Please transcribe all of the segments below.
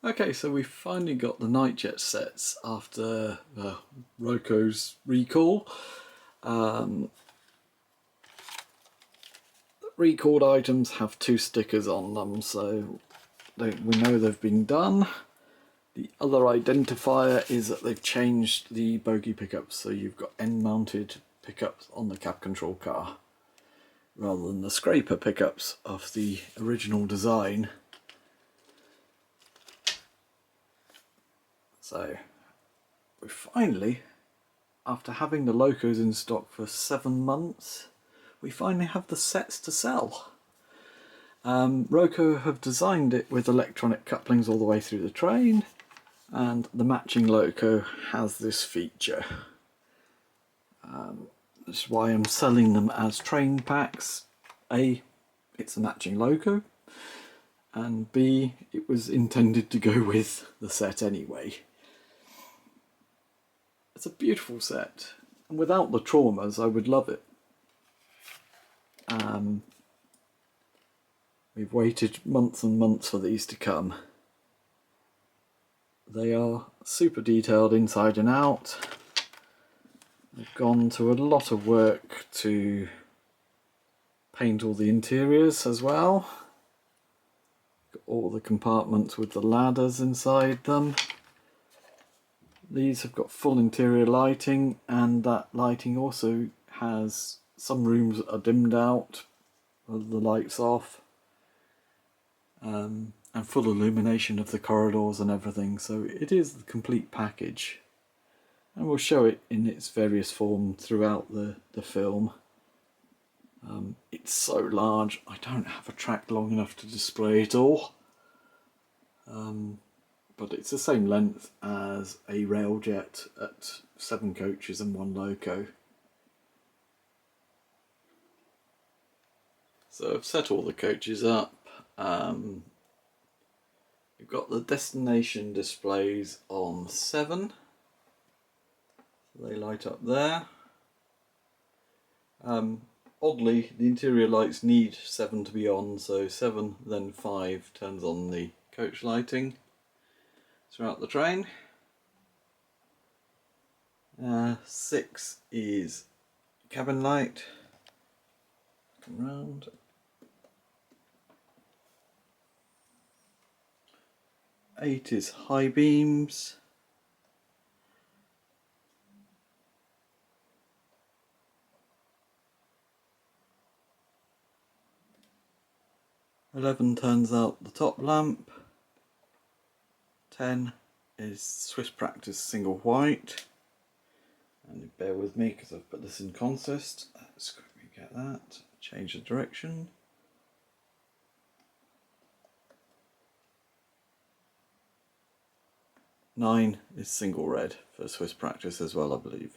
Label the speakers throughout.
Speaker 1: Okay, so we finally got the NightJet sets after Roco's recall. Recalled items have 2 stickers on them, so we know they've been done. The other identifier is that they've changed the bogie pickups, so you've got end-mounted pickups on the cab control car rather than the scraper pickups of the original design. So we finally, after having the locos in stock for 7 months, we finally have the sets to sell. Roco have designed it with electronic couplings all the way through the train, and the matching loco has this feature. That's why I'm selling them as train packs. A, it's a matching loco, and B, it was intended to go with the set anyway. It's a beautiful set, and without the traumas I would love it. We've waited months and months for these to come. They are super detailed inside and out. We've gone to a lot of work to paint all the interiors as well. Got all the compartments with the ladders inside them. These have got full interior lighting, and that lighting also has some rooms that are dimmed out with the lights off, and full illumination of the corridors and everything, so it is the complete package, and we'll show it in its various forms throughout the film. It's so large I don't have a track long enough to display it all, but it's the same length as a railjet at 7 coaches and 1 loco. So I've set all the coaches up. You've got the destination displays on 7, so they light up there. Oddly, the interior lights need 7 to be on, so 7 then 5 turns on the coach lighting throughout the train. 6 is cabin light. Come round. 8 is high beams. 11 turns out the top lamp. 10 is Swiss practice single white. And bear with me because I've put this in consist. Let's quickly get that. Change the direction. 9 is single red for Swiss practice as well, I believe.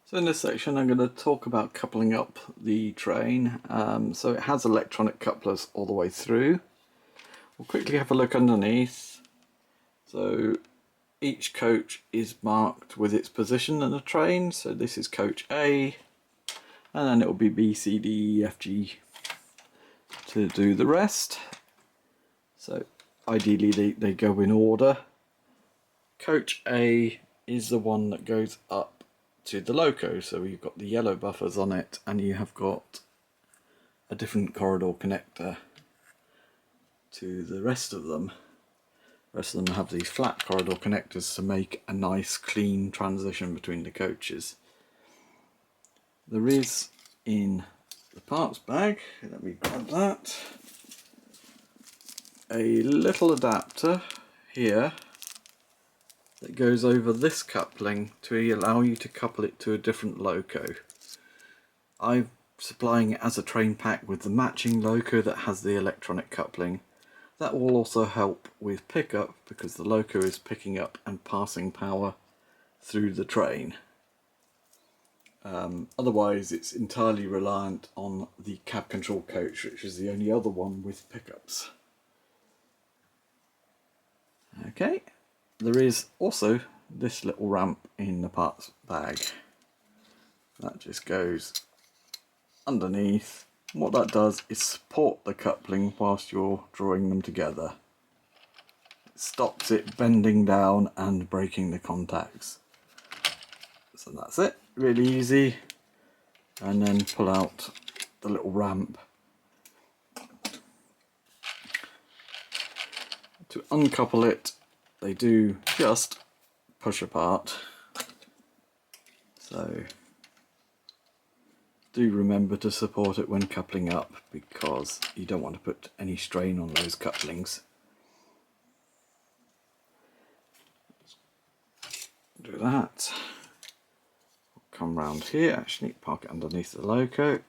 Speaker 1: So in this section I'm going to talk about coupling up the train. So it has electronic couplers all the way through. We'll quickly have a look underneath. So each coach is marked with its position in the train. So this is coach A, and then it will be B, C, D, E, F, G to do the rest. So ideally they go in order. Coach A is the one that goes up to the loco, so you've got the yellow buffers on it, and you have got a different corridor connector to the rest of them. The rest of them have these flat corridor connectors to make a nice clean transition between the coaches. There is in the parts bag, let me grab that, a little adapter here that goes over this coupling to allow you to couple it to a different loco. I'm supplying it as a train pack with the matching loco that has the electronic coupling. That will also help with pickup because the loco is picking up and passing power through the train. Otherwise it's entirely reliant on the cab control coach, which is the only other one with pickups. Okay, there is also this little ramp in the parts bag. That just goes underneath What that does is support the coupling whilst you're drawing them together. It stops it bending down and breaking the contacts. So that's it, really easy. And then pull out the little ramp. To uncouple it, they do just push apart. So do remember to support it when coupling up, because you don't want to put any strain on those couplings. Do that. Come round here, actually park it underneath the loco.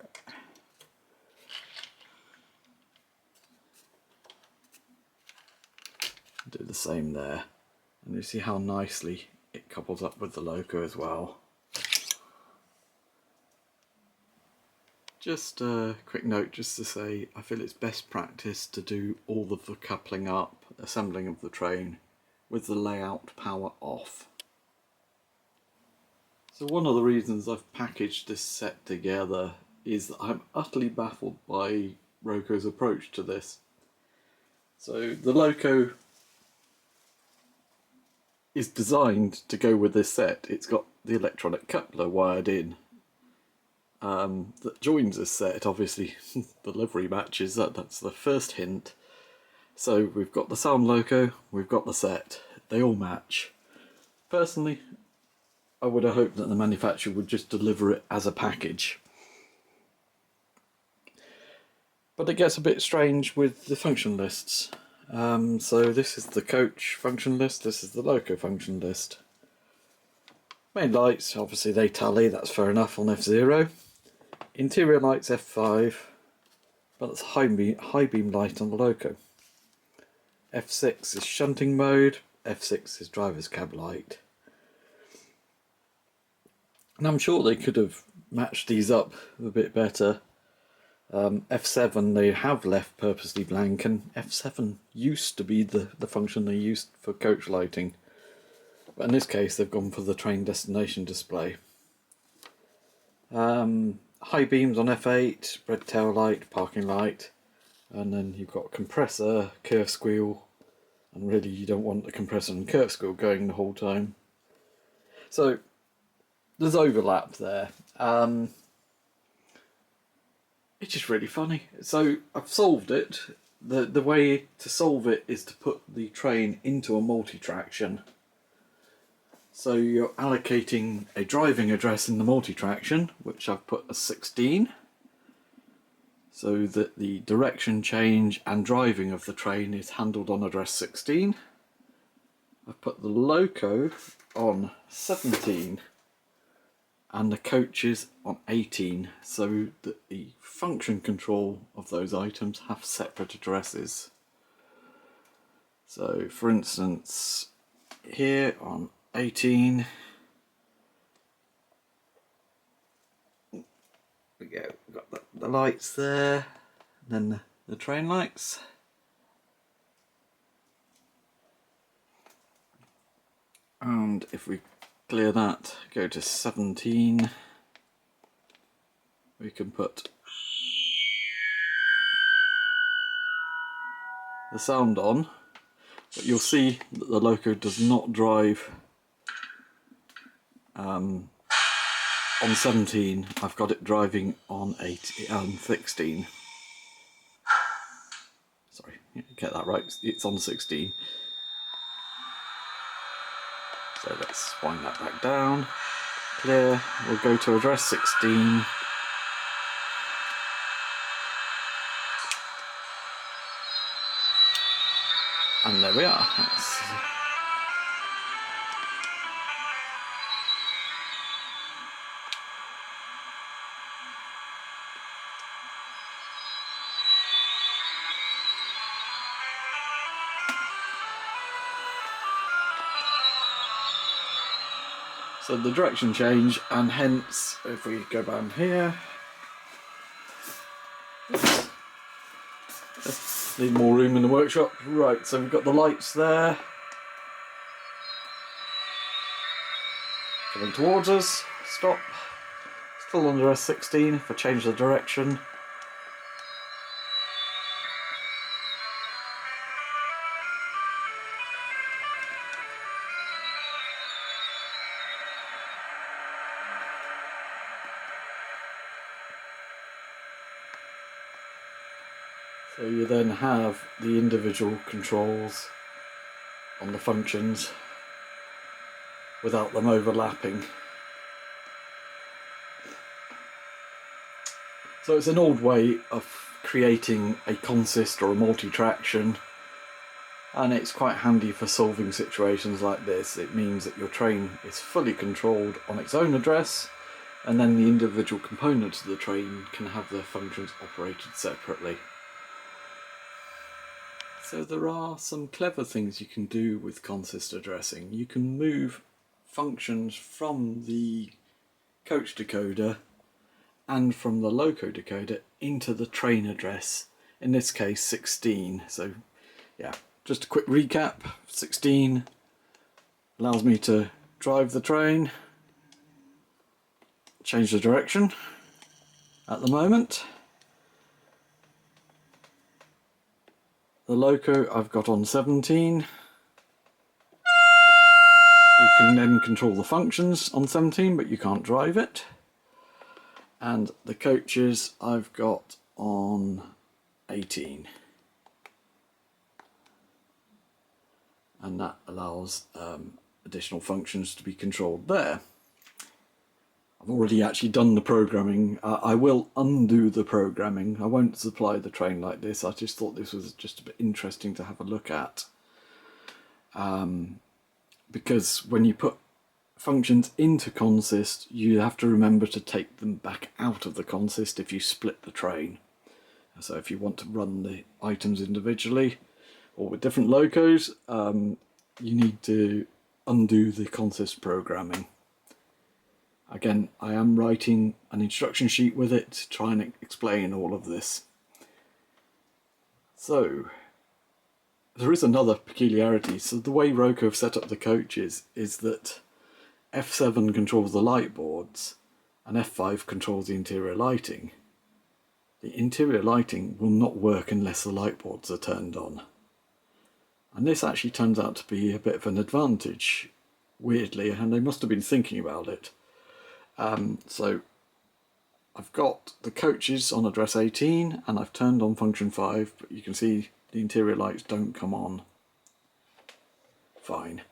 Speaker 1: Do the same there, and you see how nicely it couples up with the loco as well. Just a quick note just to say, I feel it's best practice to do all of the coupling up, assembling of the train with the layout power off. So one of the reasons I've packaged this set together is that I'm utterly baffled by Roco's approach to this. So the loco is designed to go with this set. It's got the electronic coupler wired in that joins this set. Obviously the livery matches, that's the first hint. So we've got the sound loco, we've got the set, they all match. Personally, I would have hoped that the manufacturer would just deliver it as a package. But it gets a bit strange with the function lists. So this is the coach function list, this is the loco function list. Main lights, obviously they tally, that's fair enough on F0. Interior lights F5, but that's high beam light on the loco. F6 is shunting mode, F6 is driver's cab light. And I'm sure they could have matched these up a bit better. F7 they have left purposely blank, and F7 used to be the function they used for coach lighting. But in this case they've gone for the train destination display. High beams on F8, red tail light, parking light, and then you've got compressor, curve squeal, and really you don't want the compressor and curve squeal going the whole time. So there's overlap there. It's just really funny. So I've solved it. The way to solve it is to put the train into a multi-traction. So you're allocating a driving address in the multi-traction, which I've put as 16, so that the direction change and driving of the train is handled on address 16. I've put the loco on 17 and the coaches on 18, so that the function control of those items have separate addresses. So for instance, here on 18, we've got the lights there, and then the train lights. And if we clear that, go to 17, we can put the sound on, but you'll see that the loco does not drive on 17. I've got it driving on 16. Sorry, get that right, it's on 16. So let's wind that back down, clear, we'll go to address 16. And there we are. So the direction change, and hence if we go down here, need more room in the workshop. Right, so we've got the lights there coming towards us. Stop. Still under S16. If I change the direction, So you then have the individual controls on the functions without them overlapping. So it's an old way of creating a consist or a multi-traction, and it's quite handy for solving situations like this. It means that your train is fully controlled on its own address, and then the individual components of the train can have their functions operated separately. So there are some clever things you can do with consist addressing. You can move functions from the coach decoder and from the loco decoder into the train address, in this case 16. So yeah, just a quick recap. 16 allows me to drive the train, change the direction at the moment. The loco I've got on 17. You can then control the functions on 17, but you can't drive it. And the coaches I've got on 18. And that allows additional functions to be controlled there. I've already actually done the programming. I will undo the programming. I won't supply the train like this. I just thought this was just a bit interesting to have a look at. Because when you put functions into consist, you have to remember to take them back out of the consist if you split the train. So if you want to run the items individually or with different locos, you need to undo the consist programming. Again, I am writing an instruction sheet with it to try and explain all of this. So, there is another peculiarity. So the way Roco have set up the coaches is that F7 controls the light boards and F5 controls the interior lighting. The interior lighting will not work unless the light boards are turned on. And this actually turns out to be a bit of an advantage, weirdly, and they must have been thinking about it. So I've got the coaches on address 18 and I've turned on function 5, but you can see the interior lights don't come on. Fine.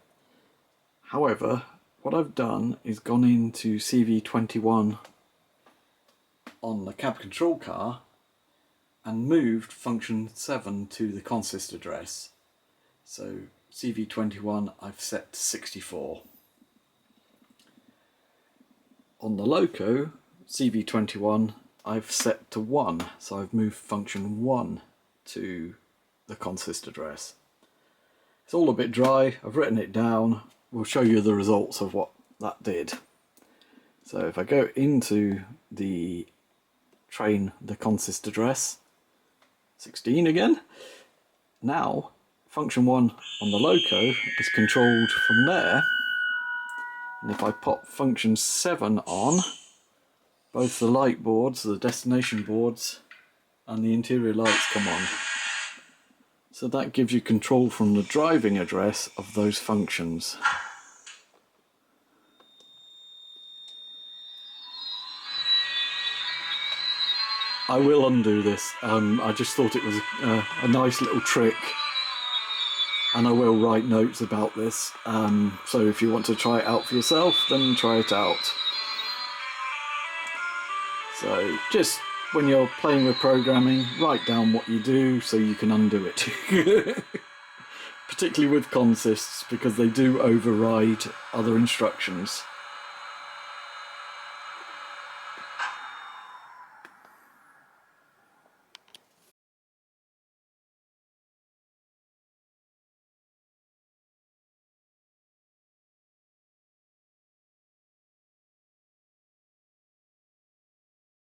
Speaker 1: However, what I've done is gone into CV21 on the cab control car and moved function 7 to the consist address. So CV21 I've set to 64. On the loco, CV21, I've set to 1, so I've moved function 1 to the consist address. It's all a bit dry, I've written it down, we'll show you the results of what that did. So if I go into the train, the consist address, 16 again, now function 1 on the loco is controlled from there. And if I pop function 7 on, both the light boards, the destination boards, and the interior lights come on. So that gives you control from the driving address of those functions. I will undo this. I just thought it was a nice little trick. And I will write notes about this, so if you want to try it out for yourself, then try it out. So just when you're playing with programming, write down what you do so you can undo it. Particularly with consists, because they do override other instructions.